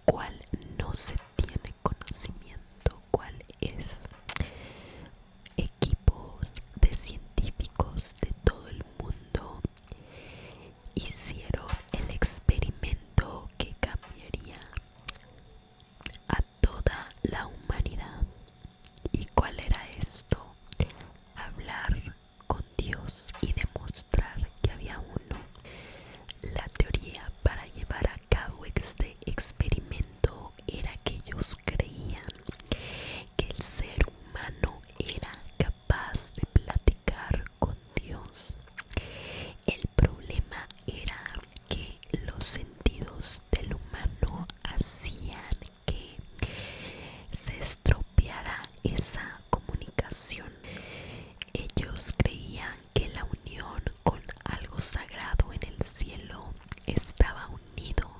cual no se tiene conocimiento cuál es. Equipos de científicos de todo el mundo hicieron el experimento que cambiaría a toda la humanidad. ¿Y cuál era esto? Hablar con Dios y demostrar que había uno. La teoría para llevar a cabo este experimento era que ellos creían que el ser humano era capaz de platicar con Dios. El problema era que los sentidos del humano hacían que se estropeara esa comunicación. Ellos creían que la unión con algo sagrado en el cielo estaba unido,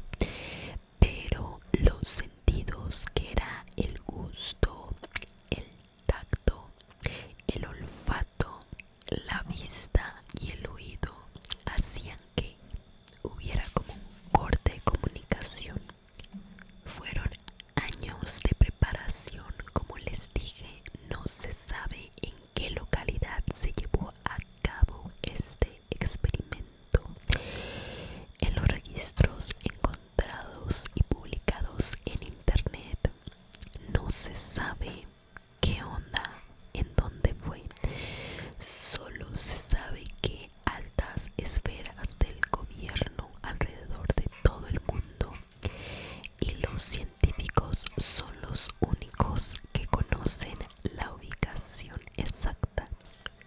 pero los sentidos, que era el gusto, el tacto, el olfato, la vista y el oído, hacían que hubiera como un corte de comunicación. Fueron años de preparación, como les dije. No se sabe en qué localidad se llevó a cabo este experimento. En los registros encontrados y publicados en internet no se sabe qué onda, en dónde fue. Solo se sabe que altas esferas del gobierno alrededor de todo el mundo y los científicos son los únicos que conocen la ubicación exacta.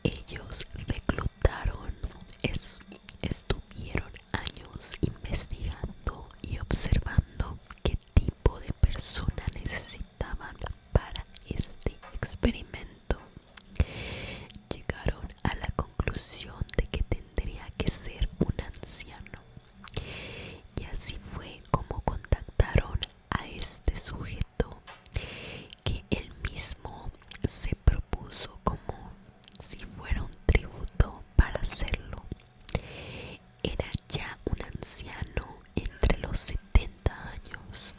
Ellos reclutaron, estuvieron años investigando y observando qué tipo de persona necesitaban para este experimento. Llegaron a la conclusión de que tendría que ser un anciano. Y así fue como contactaron a este sujeto, que él mismo se propuso como si fuera un tributo para hacerlo. Era ya un anciano entre los 70 años,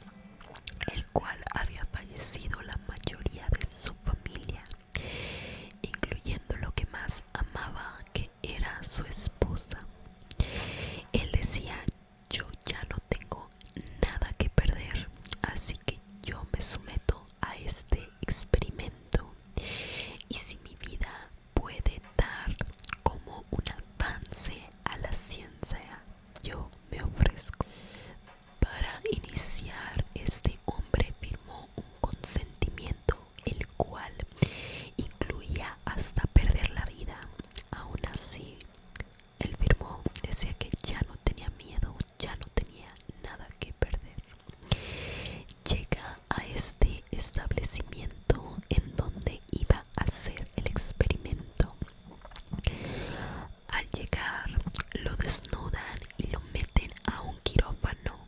el cual había fallecido la mayoría de su familia, incluyendo lo que más amaba, que era su esposa. Él decía: yo ya no tengo nada que perder, así que yo me someto a este experimento, y si mi vida puede dar como un avance a la ciencia, yo me ofrezco. Para iniciar, este hombre firmó un consentimiento, el cual incluía hasta perder la vida. Aún así, él firmó, decía que ya no tenía miedo, ya no tenía nada que perder. Llega a este establecimiento en donde iba a hacer el experimento. Al llegar, lo desnudan y lo meten a un quirófano.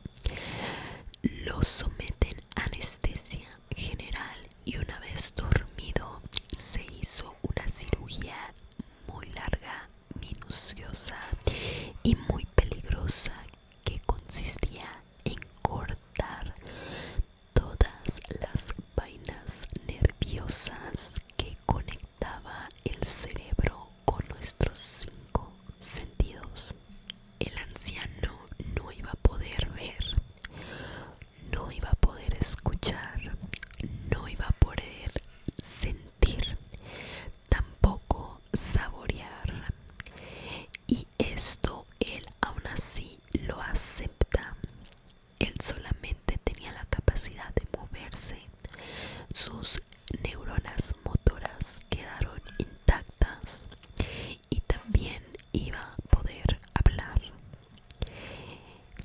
Lo someten a anestesia general y una vez dormido se hizo una cirugía muy larga, minuciosa y muy peligrosa, que consistía en cortar todas las vainas nerviosas que conectaba el cerebro con nuestros 5 sentidos. El anciano no iba a poder ver, no iba a poder escuchar, no iba a poder sentir, tampoco saborear. Y esto él aún así lo acepta. Él solamente tenía la capacidad de moverse. Sus neuronas motoras quedaron intactas y también iba a poder hablar.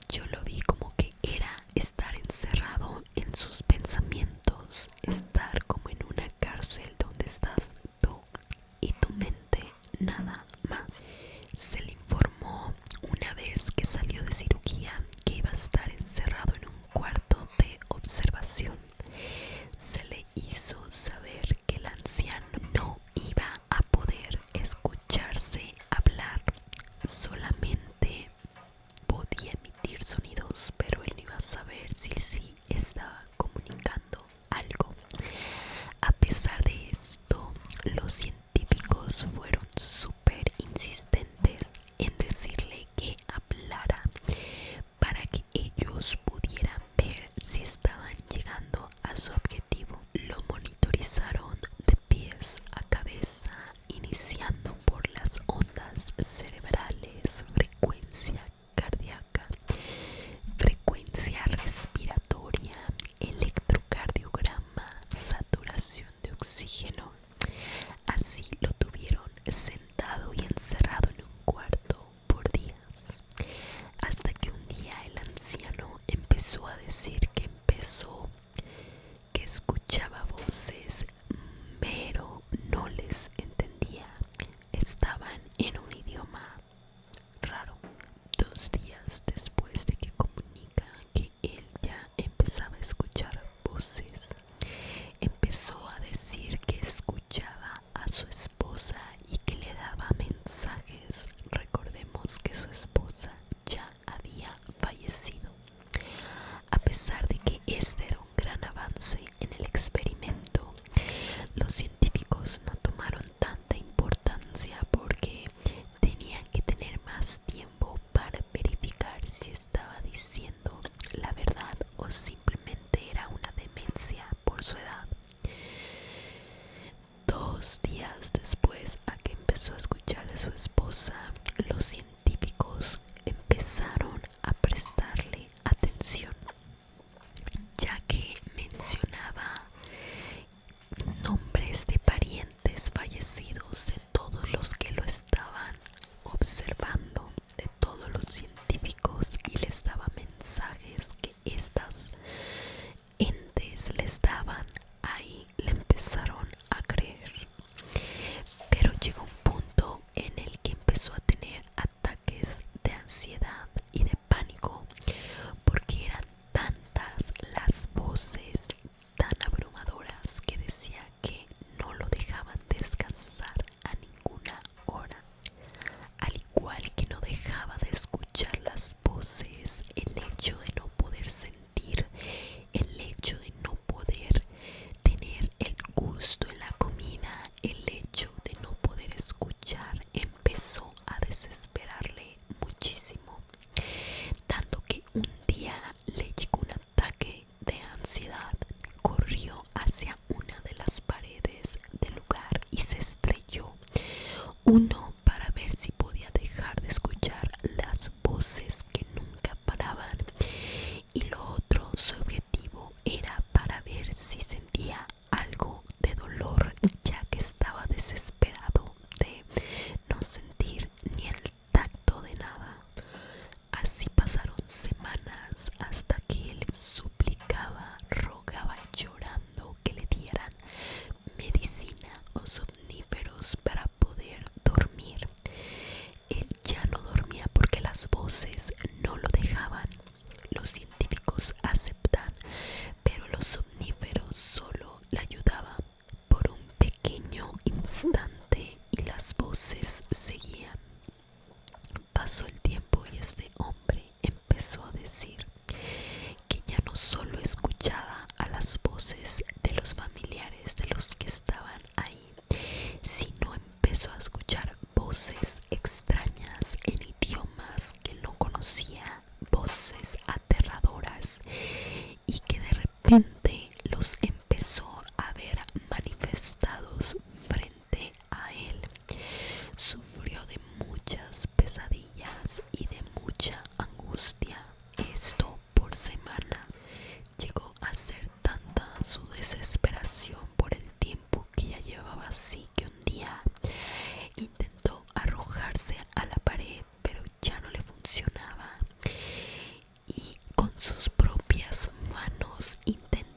Yo lo vi como que era estar encerrado en sus pensamientos, estar como en una cárcel donde estás tú y tu mente, nada más. Se le informó una vez que salió de cirugía que iba a estar encerrado en un cuarto de observación. Se le hizo saber que el anciano no iba a poder escucharse hablar, solamente podía emitir sonidos, pero él no iba a saber si estaba comunicando algo. A pesar de esto, los científicos fueron súper insistentes en decirle que hablara para que ellos pudieran ver si estaban llegando a su objetivo. Lo monitorizaron de pies a cabeza, iniciando por las ondas cerebrales, frecuencia cardíaca, frecuencia respiratoria, electrocardiograma, saturación de oxígeno. Así lo tuvieron sentado y encerrado en un cuarto por días, hasta que un día el anciano empezó a decir que escuchaba voces, pero no les entendía. Estaban en un idioma raro. 2 días después de que comunica que él ya empezaba a escuchar voces, empezó a decir que escuchaba a su esposa y que le daba mensajes. Recordemos que su esposa ya había fallecido. A pesar de que este era un gran avance en el experimento, los científicos no tomaron tanta importancia porque tenían que tener más tiempo para verificar si estaba diciendo la verdad o simplemente era una demencia por su edad. 2 días después a que empezó a escuchar a su esposa, los científicos empezaron a prestarle atención, ya que mencionaba nombres de parientes fallecidos de todos los que lo estaban observando, de todos los científicos, y les daba mensajes que estas entes les daban. Ahí le empezaron a creer, pero llegó un punto en el que empezó a tener ataques de ansiedad y de pánico porque eran tantas las voces tan abrumadoras que decía que no lo dejaban descansar a ninguna hora. Al igual que no dejaba de escuchar las voces, el hecho de no poder sentir, el hecho de no poder tener el gusto en la comida, el hecho de no poder escuchar, empezó a desesperarle muchísimo, tanto que un día le llegó un ataque de ansiedad. Corrió hacia una de las paredes del lugar y se estrelló. Uno, para ver si podía dejar de escuchar las voces que nunca paraban, y lo otro, su objetivo era para ver si sentía algo de dolor, ya que estaba desesperado de no sentir ni el tacto de nada. Así pasaron semanas hasta que él suplicaba, rogaba llorando que le dieran medicina o somníferos para poder dormir. Él ya no dormía porque las voces no lo dejaban. Los científicos aceptan, pero los somníferos solo le ayudaban por un pequeño instante y las voces seguían. Pasó el tiempo y este hombre empezó a decir que ya no solo escuchaba a las voces de los familiares de los que estaban ahí, sino empezó a escuchar voces extrañas en idiomas que no conocía, voces aterradoras, y que de repente los empezó a ver manifestados frente a él. Sufrió de muchas pesadillas y de mucha angustia. Esto por semanas. Llegó a ser tanta su desesperación por el tiempo que ya llevaba así, que un día intentó arrojarse a la pared, pero ya no le funcionaba, y con sus propias manos intentó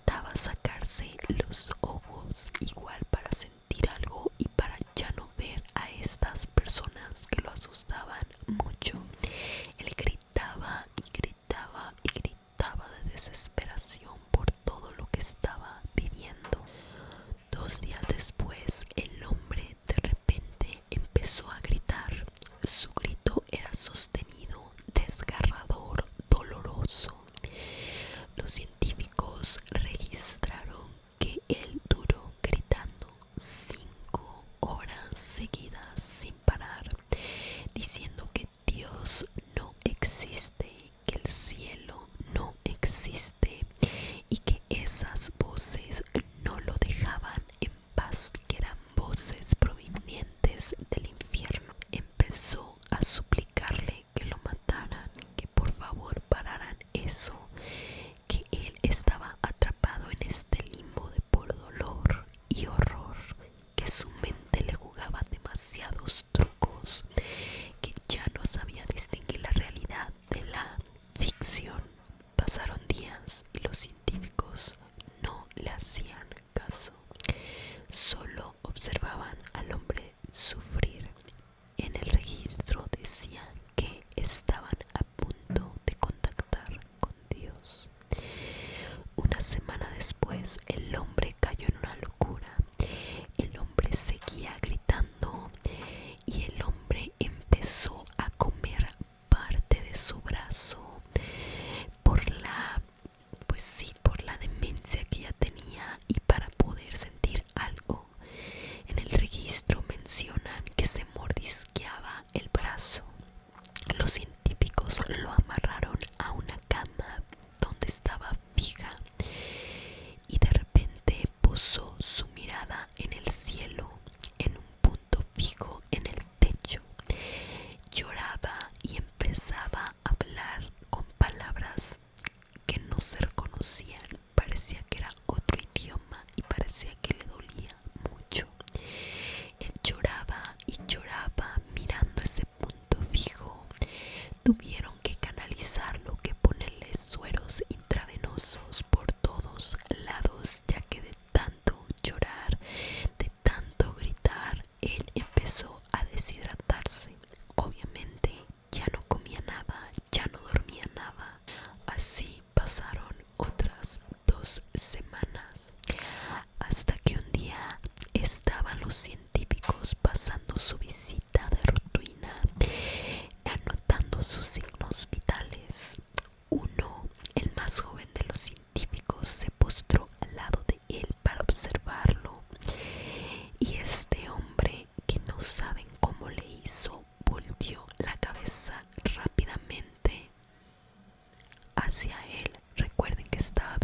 hacia él. Recuerden que estaba